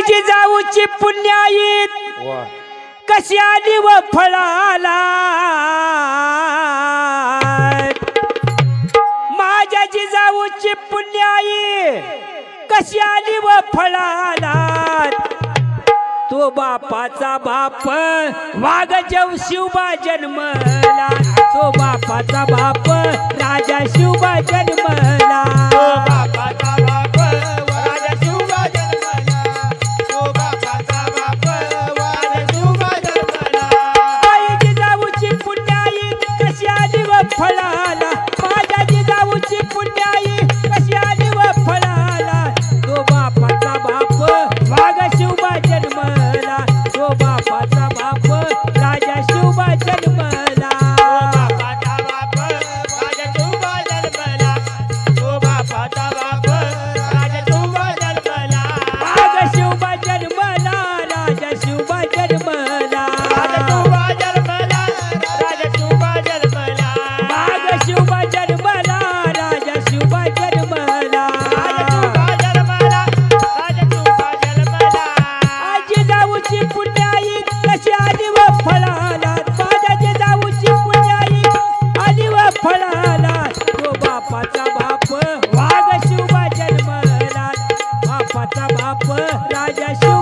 जिजाऊची पुण्याई कशी आली व फळाला माझ्या जिजाऊची पुण्याई कशी आली व फळाला तो बापाचा बाप वाघ जेव शिवबा जन्मला तो बापाचा बाप राजा शिवबा जन्मला तो बापाचा बाप राजा शिवबा जन्मला तो बापाचा बाप राजा शिवबा जन्मला आई जिजाऊची पुण्याई कशी आली व फळाला माझ्या जिजाऊची पुण्याई कशी आली व फळाला तो बापाचा बाप वाघ शिवबा जन्मला तो बापाचा बाप राजा शिवबा जन्मला बापाचा बाप राजा शिवबा जन्मला तो बापाचा बाप राजा शिवबा जन्मला वाघ शिवबा जन्मला राजा शिवबा जन्मला राजा शिवबा जन्मला वाघ शिवबा जन्मला राजा शिवबा जन्मला आजी जाऊची पुण्याई कशी आली व फळाला माझ्या जिजाऊची पुण्याई आली व फळाला तो बापाचा बाप वाघ शिवबा जन्मला बापाचा बाप राजा शिव